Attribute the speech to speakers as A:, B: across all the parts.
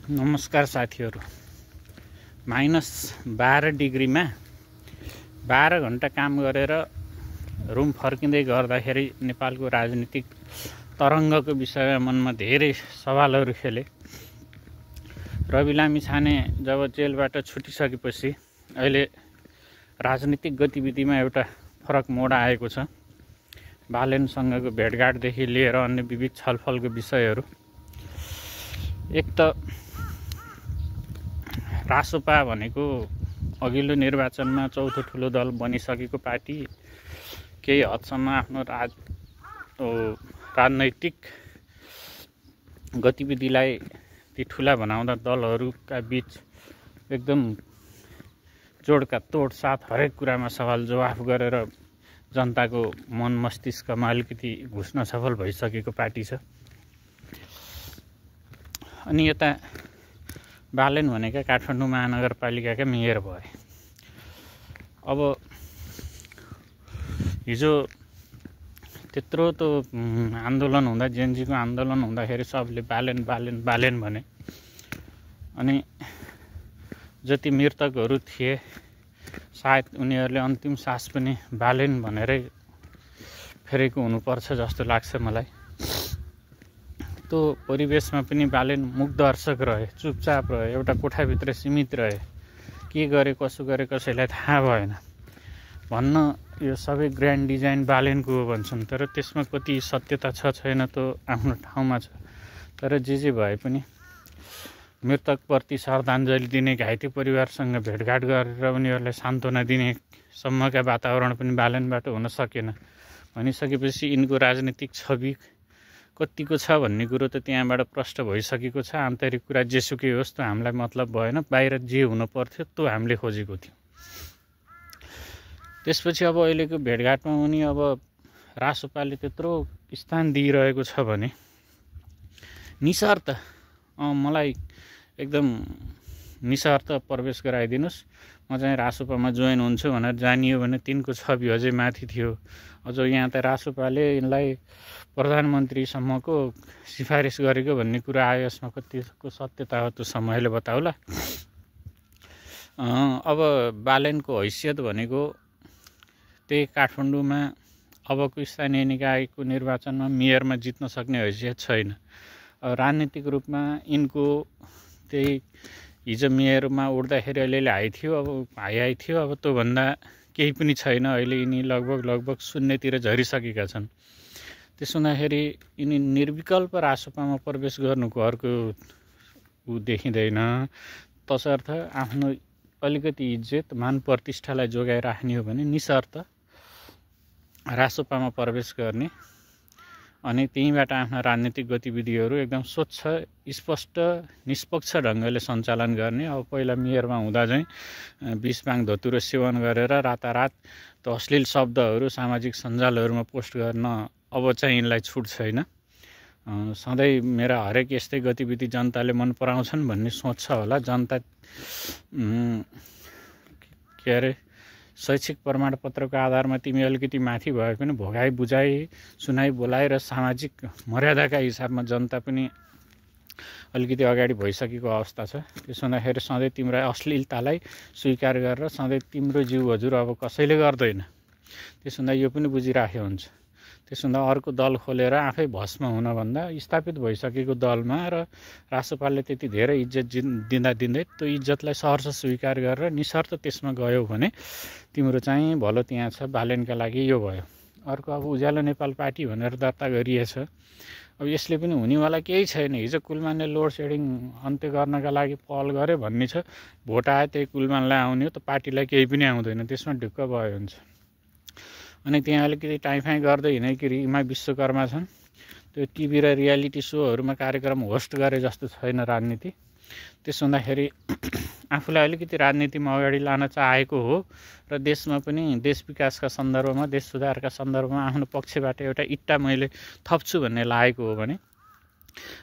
A: नमस्कार साथीहरू। -12 डिग्रीमा 12 घण्टा काम गरेर रुम फर्किँदै गर्दाखेरि नेपालको राजनीतिक तरङ्गको विषयमा मनमा धेरै सवालहरू खेले। रवि लामिछाने जब जेलबाट छुटिसकेपछि अहिले राजनीतिक गतिविधिमा एउटा फरक मोड आएको छ। बालेनसँगको भेटघाटदेखि लिएर अन्य विविध छलफलको विषयहरू। एक त रासोपा भनेको अघिल्लो निर्वाचनमा चौथो ठुलो दल बनिसकेको पार्टी केही हदसम्म आफ्नो राजनैतिक गतिविधिलाई ती ठुला बनाउँदा दलहरूका बीच एकदम जोडका तोड साथ हरेक कुरामा सवाल जवाफ गरेर जनताको मन मस्तिष्कमा अलिकति घुस्न सफल भइसकेको पार्टी छ। अनि यता बालेन भनेका काठमाडौँ महानगरपालिकाका मेयर भए। अब हिजो त्यत्रो त आन्दोलन हुँदा जेएनजीको आन्दोलन हुँदाखेरि सबले बालेन बालेन बालेन भने। अनि जति मृतकहरू थिए सायद उनीहरूले अन्तिम सास पनि बालेन भनेरै फेरेको हुनुपर्छ जस्तो लाग्छ मलाई। त्यो परिवेशमा पनि बालेन मुखदर्शक रहे, चुपचाप रहे, एउटा कोठाभित्र सीमित रहे। के गरे कसो गरे कसैलाई थाहा भएन भन्न यो सबै ग्रान्ड डिजाइन बालेनको हो भन्छन्, तर त्यसमा कति सत्यता छ छैन त्यो आफ्नो ठाउँमा छ। तर जे भए पनि मृतकप्रति श्रद्धाञ्जली दिने, घाइते परिवारसँग भेटघाट गरेर उनीहरूलाई सान्त्वना दिने सम्मका वातावरण पनि बालेनबाट हुन सकेन। भनिसकेपछि यिनको राजनीतिक छवि कतिको छ भन्ने कुरो त त्यहाँबाट प्रष्ट भइसकेको छ। आन्तरिक कुरा जेसुकै होस् त हामीलाई मतलब भएन, बाहिर जे हुनु पर्थ्यो त्यो हामीले खोजेको थियौँ। त्यसपछि अब अहिलेको भेटघाटमा उनी अब रासोपाले त्यत्रो स्थान दिइरहेको छ भने निशर्त मलाई एकदम निशर्त प्रवेश गराइदिनुहोस्, म चाहिँ रासोपामा जोइन हुन्छु भनेर जानियो भने तिनको छवि अझै माथि थियो। अझ यहाँ त रासोपाले यिनलाई प्रधानमन्त्रीसम्मको सिफारिस गरेको भन्ने कुरा आयो। यसमा कतिको सत्यता हो त्यो समयले बताउला। अब बालेनको हैसियत भनेको त्यही काठमाडौँमा अबको स्थानीय निकायको निर्वाचनमा मेयरमा जित्न सक्ने हैसियत छैन। राजनीतिक रूपमा यिनको त्यही हिजो मेयरमा उड्दाखेरि अलिअलि हाई थियो। अब त्योभन्दा केही पनि छैन। अहिले यिनी लगभग शून्यतिर झरिसकेका छन्। त्यसो हुँदाखेरि यिनी निर्विकल्प रासोपामा प्रवेश गर्नुको अर्को देखिँदैन। तसर्थ आफ्नो अलिकति इज्जत मान प्रतिष्ठालाई जोगाइराख्ने हो भने निशर्त रासोपामा प्रवेश गर्ने अनि त्यहीँबाट आफ्ना राजनीतिक गतिविधिहरू एकदम स्वच्छ स्पष्ट निष्पक्ष ढङ्गले सञ्चालन गर्ने। अब पहिला मेयरमा हुँदा चाहिँ विष भाङ धतुरो सेवन गरेर रातारात त्यो अश्लील शब्दहरू सामाजिक सञ्जालहरूमा पोस्ट गर्न अब चाहिँ यिनलाई छुट छैन। सधैँ मेरा हरेक यस्तै गतिविधि जनताले मन पराउँछन् भन्ने सोच छ होला। जनता के अरे शैक्षिक प्रमाणपत्रको आधारमा तिमी अलिकति माथि भए पनि भोगाई बुझाइ सुनाइ बोलाइ र सामाजिक मर्यादाका हिसाबमा जनता पनि अलिकति अगाडि भइसकेको अवस्था छ। त्यसो हुँदाखेरि सधैँ तिम्रो अश्लीलतालाई स्वीकार गरेर सधैँ तिम्रो जिउ हजुर अब कसैले गर्दैन। त्यसो हुँदा यो पनि बुझिराख्यो हुन्छ। त्यसो हुँदा अर्को दल खोलेर आफै भस्म हुनभन्दा स्थापित भइसकेको दलमा र रासोपाले त्यति धेरै इज्जत दिँदै त्यो इज्जतलाई सहर्ष स्वीकार गरेर निशर्त त्यसमा गयौ भने तिम्रो चाहिँ भलो त्यहाँ छ। बालेनका लागि यो भयो। अर्को अब उज्यालो नेपाल पार्टी भनेर दर्ता गरिएछ। अब यसले पनि हुनेवाला केही छैन। हिजो कुलमानले लोड सेडिङ अन्त्य गर्नका लागि पहल गरे भन्ने छ। भोट आयो त्यही कुलमानलाई आउने हो, त पार्टीलाई केही पनि आउँदैन। त्यसमा ढुक्क भयो हुन्छ। अनि त्यहाँ अलिकति टाइफाइ गर्दै हिँडेकी विश्वकर्मा छन्। त्यो टिभी र रियालिटी सोहरूमा कार्यक्रम होस्ट गरे जस्तो छैन राजनीति। त्यसो हुँदाखेरि आफूलाई अलिकति राजनीतिमा अगाडि लान चाहेको हो र देशमा पनि देश विकासका सन्दर्भमा देश सुधारका सन्दर्भमा आफ्नो पक्षबाट एउटा इट्टा मैले थप्छु भन्ने लागेको हो भने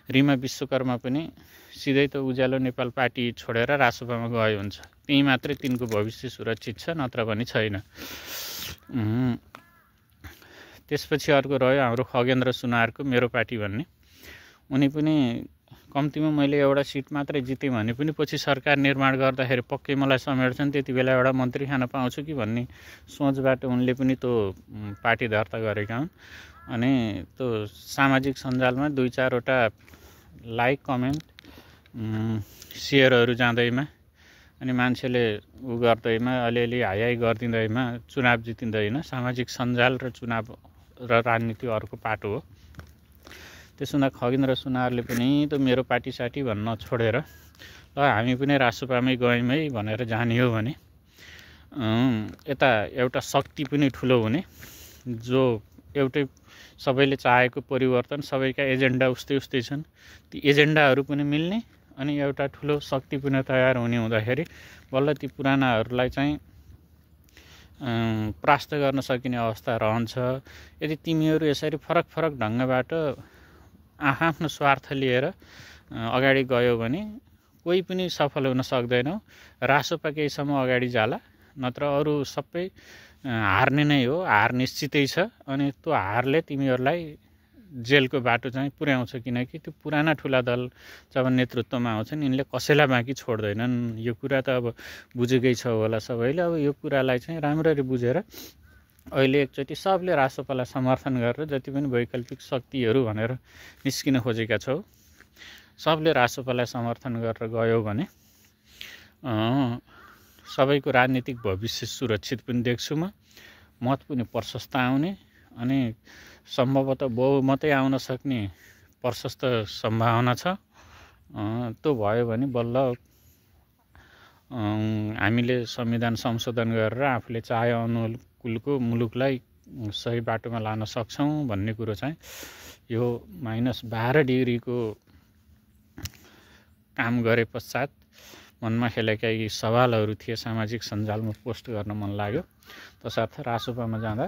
A: रिमा विश्वकर्मा पनि सिधै त उज्यालो नेपाल पार्टी छोडेर रासोपामा गयो हुन्छ। त्यही मात्रै तिनको भविष्य सुरक्षित छ, नत्र पनि छैन। त्यसपछि अर्को रह्यो हाम्रो खगेन्द्र सुनारको मेरो पार्टी भन्ने। उनी पनि कम्तीमा मैले एउटा सिट मात्रै जितेँ भने पनि पछि सरकार निर्माण गर्दाखेरि पक्कै मलाई समेट्छन्, त्यति बेला एउटा मन्त्री खान पाउँछु कि भन्ने सोचबाट उनले पनि त्यो पार्टी दर्ता गरेका हुन्। अनि त्यो सामाजिक सञ्जालमा 2-4वटा लाइक कमेन्ट सेयरहरू जाँदैमा अनि मान्छेले गर्दैमा अलिअलि हाइहाई गरिदिँदैमा चुनाव जितिँदैन। सामाजिक सञ्जाल र चुनाव र राजनीति अर्को पाटो हो। त्यसो हुँदा खगेन्द्र सुनारले पनि त मेरो पार्टी साटी भन्न छोडेर ल हामी पनि रासोपामै गयौँ है भनेर जाने हो भने यता एउटा शक्ति पनि ठुलो हुने, जो एउटै सबैले चाहेको परिवर्तन, सबैका एजेन्डा उस्तै छन्, ती एजेन्डाहरू पनि मिल्ने अनि एउटा ठुलो शक्ति पनि तयार हुने हुँदाखेरि बल्ल ती पुरानाहरूलाई चाहिँ परास्त गर्न सकिने अवस्था रहन्छ। यदि तिमीहरू यसरी फरक फरक ढङ्गबाट आफ्नो स्वार्थ लिएर अगाडि गयो भने कोही पनि सफल हुन सक्दैनौ। रासोपा केहीसम्म अगाडि जाला, नत्र अरू सबै हार्ने नै हो, हार निश्चितै छ। अनि त्यो हारले तिमीहरूलाई जेलको बाटो चाहिँ पुर्याउँछ, किनकि त्यो पुराना ठुला दल जब नेतृत्वमा आउँछन् यिनले कसैलाई बाँकी छोड्दैनन्। यो कुरा त अब बुझेकै छ होला सबैले। अब यो कुरालाई चाहिँ राम्ररी बुझेर अहिले एकचोटि सबले रासोपालाई समर्थन गरेर जति पनि वैकल्पिक शक्तिहरू भनेर निस्किन खोजेका छौ, सबले रासोपालाई समर्थन गरेर गयो भने सबैको राजनीतिक भविष्य सुरक्षित पनि देख्छु म। मत पनि प्रशस्त आउने अनि सम्भवतः बहुमतै आउन सक्ने प्रशस्त सम्भावना छ। त्यो भयो भने बल्ल हामीले संविधान संशोधन गरेर आफूले चाहे अनुकूलको मुलुकलाई सही बाटोमा लान सक्छौँ भन्ने कुरो चाहिँ यो -12 डिग्रीको काम गरे पश्चात मनमा खेलेका यी सवालहरू थिए, सामाजिक सञ्जालमा पोस्ट गर्न मन लाग्यो। तसर्थ रासोपामा जाँदा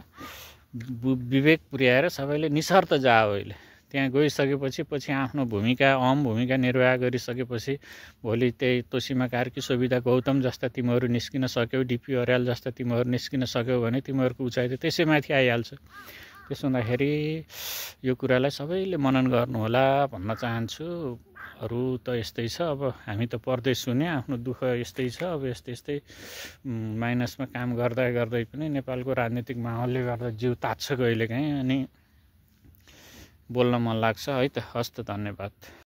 A: विवेक पुर्याएर सबैले निशर्त जाओ। अहिले त्यहाँ गइसकेपछि पछि आफ्नो भूमिका निर्वाह गरिसकेपछि भोलि त्यही तोसीमा कार्की, सुविधा गौतम जस्ता तिमीहरू निस्किन सक्यौ, डिपी अर्याल जस्ता तिमीहरू निस्किन सक्यौ भने तिमीहरूको उचाइ त त्यसै माथि आइहाल्छ। त्यसो हुँदाखेरि यो कुरालाई सबैले मनन गर्नुहोला भन्न चाहन्छु। अरू त यस्तै छ, अब हामी त पढ्दै सुने, आफ्नो दुःख यस्तै छ। अब यस्तै माइनसमा काम गर्दै पनि नेपालको राजनीतिक माहौलले गर्दा जिउ तात्छ कहिलेकाहीँ, अनि बोल्न मन लाग्छ है त। हस् त, धन्यवाद।